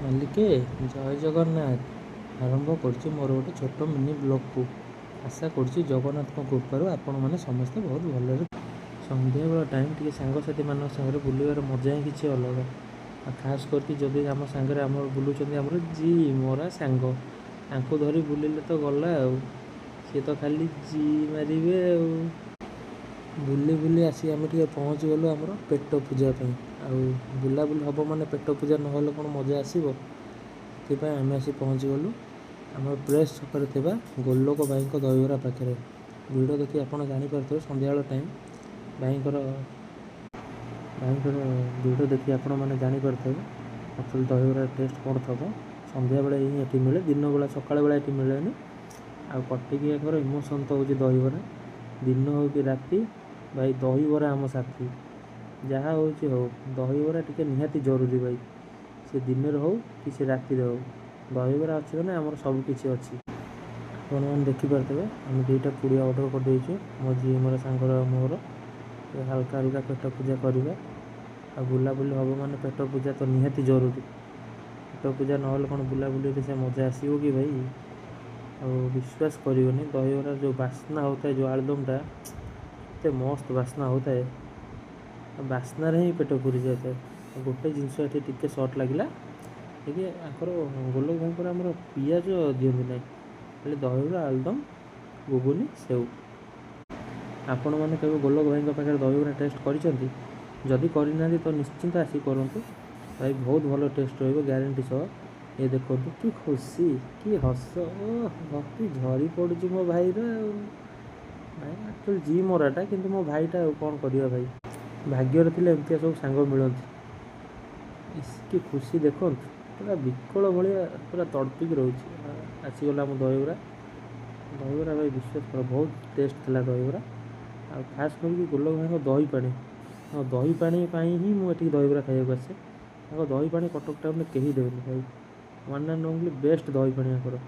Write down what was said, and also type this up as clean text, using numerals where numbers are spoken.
ମାଲିକେ ଜୟ ଜଗନ୍ନାଥ। ଆରମ୍ଭ କରୁଛି ମୋର ଗୋଟେ ଛୋଟ ମିନି ବ୍ଲଗ୍କୁ। ଆଶା କରୁଛି ଜଗନ୍ନାଥଙ୍କ କୃପାରୁ ଆପଣମାନେ ସମସ୍ତେ ବହୁତ ଭଲରେ। ସନ୍ଧ୍ୟାବେଳ ଟାଇମ୍ ଟିକେ ସାଙ୍ଗସାଥିମାନଙ୍କ ସାଙ୍ଗରେ ବୁଲିବାର ମଜା ହିଁ କିଛି ଅଲଗା। ଆଉ ଖାସ୍ କରିକି ଯଦି ଆମ ସାଙ୍ଗରେ ଆମର ବୁଲୁଛନ୍ତି ଆମର ମରା ସାଙ୍ଗ, ତାଙ୍କୁ ଧରି ବୁଲିଲେ ତ ଗଲା ଆଉ। ସିଏ ତ ଖାଲି ମାରିବେ ଆଉ। ବୁଲି ବୁଲି ଆସି ଆମେ ଟିକେ ପହଞ୍ଚିଗଲୁ ଆମର ପେଟ ପୂଜା ପାଇଁ। ଆଉ ବୁଲାବୁଲି ହେବ ମାନେ ପେଟ ପୂଜା ନହେଲେ କ'ଣ ମଜା ଆସିବ? ସେଥିପାଇଁ ଆମେ ଆସି ପହଞ୍ଚିଗଲୁ ଆମର ପ୍ରେସ୍ ଛକରେ ଥିବା ଗୋଲୋକ ଭାଇଙ୍କ ଦହିବରା ପାଖରେ। ଭିଡ଼ ଦେଖି ଆପଣ ଜାଣିପାରୁଥିବେ ସନ୍ଧ୍ୟାବେଳ ଟାଇମ୍ ଭାଇଙ୍କର ଭିଡ଼ ଦେଖି ଆପଣମାନେ ଜାଣିପାରୁଥିବେ ଆକ୍ଚୁଆଲି ଦହିବରା ଟେଷ୍ଟ କ'ଣ ଥିବ। ସନ୍ଧ୍ୟାବେଳେ ହିଁ ଏଠି ମିଳେ, ଦିନବେଳା ସକାଳ ବେଳା ଏଠି ମିଳେନି। ଆଉ କଟିକିଆଙ୍କର ଇମୋସନ୍ ତ ହେଉଛି ଦହିବରା। ଦିନ ହେଉ କି ରାତି ଭାଇ ଦହିବରା ଆମ ସାଥୀ। ଯାହା ହେଉଛି ହଉ, ଦହିବରା ଟିକେ ନିହାତି ଜରୁରୀ ଭାଇ। ସେ ଦିନରେ ହେଉ କି ସେ ରାତିରେ ହେଉ, ଦହିବରା ଅଛି ମାନେ ଆମର ସବୁ କିଛି ଅଛି। ଆପଣମାନେ ଦେଖିପାରୁଥିବେ ଆମେ ଦୁଇଟା ପୁଡ଼ିଆ ଅର୍ଡ଼ର କରିଦେଇଛୁ, ମୋ ମୋର ସାଙ୍ଗର ମୋର। ହାଲକା ହାଲକା ପେଟ ପୂଜା କରିବା। ଆଉ ବୁଲାବୁଲି ହେବ ମାନେ ପେଟ ପୂଜା ତ ନିହାତି ଜରୁରୀ। ପେଟ ପୂଜା ନହେଲେ କ'ଣ ବୁଲାବୁଲିରେ ସେ ମଜା ଆସିବ କି ଭାଇ? ଆଉ ବିଶ୍ୱାସ କରିବନି ଦହିବରା ଯେଉଁ ବାସ୍ନା ହେଉଥାଏ, ଯେଉଁ ଆଳୁଦମଟା ଏତେ ମସ୍ତ ବାସ୍ନା ହେଉଥାଏ, ବାସ୍ନାରେ ହିଁ ପେଟ ପୁରି ଯାଇଥାଏ। ଗୋଟେ ଜିନିଷ ଏଠି ଟିକେ ସର୍ଟ ଲାଗିଲା, ଟିକେ ଆଙ୍କର ଗୋଲୋକ ଭାଇଙ୍କର ଆମର ପିଆଜ ଦିଅନ୍ତି ନାହିଁ, ଖାଲି ଦହିବରା ଆଳୁଦମ ଘୁଗୁନି ସେଉ। ଆପଣମାନେ କେବେ ଗୋଲୋକ ଭାଇଙ୍କ ପାଖରେ ଦହିବରା ଟେଷ୍ଟ କରିଛନ୍ତି? ଯଦି କରିନାହାନ୍ତି ତ ନିଶ୍ଚିନ୍ତ ଆସି କରନ୍ତୁ ଭାଇ, ବହୁତ ଭଲ ଟେଷ୍ଟ ରହିବ ଗ୍ୟାରେଣ୍ଟି ସହ। ଏ ଦେଖନ୍ତୁ କି ଖୁସି, କି ହସ, ଭକ୍ତି ଝରି ପଡ଼ୁଛି ମୋ ଭାଇର ଆଉ। ଭାଇ ଆକ୍ଚୁଆଲି ମରାଟା, କିନ୍ତୁ ମୋ ଭାଇଟା ଆଉ କ'ଣ କରିବା ଭାଇ, ଭାଗ୍ୟରେ ଥିଲେ ଏମିତିଆ ସବୁ ସାଙ୍ଗ ମିଳନ୍ତି। କି ଖୁସି ଦେଖନ୍ତୁ, ପୁରା ବିକଳ ଭଳିଆ ପୁରା ତଡ଼ପିକି ରହୁଛି। ଆସିଗଲା ଆମ ଦହିବରା ଭାଇ, ବିଶ୍ୱାସ କର ବହୁତ ଟେଷ୍ଟ ଥିଲା ଦହିବରା। ଆଉ ଖାସ୍ କରିକି ଗୋଲୋକ ଭାଇଙ୍କ ଦହି ପାଣି, ହଁ ଦହି ପାଣି ପାଇଁ ହିଁ ମୁଁ ଏଠିକି ଦହିବରା ଖାଇବାକୁ ଆସେ। ତାଙ୍କ ଦହି ପାଣି କଟକ ଟାଉନରେ କେହି ଦେବେନି ଭାଇ, ୱାନ୍ ଆଣ୍ଡ ଓନ୍ଲି ବେଷ୍ଟ ଦହି ପାଣି ତାଙ୍କର।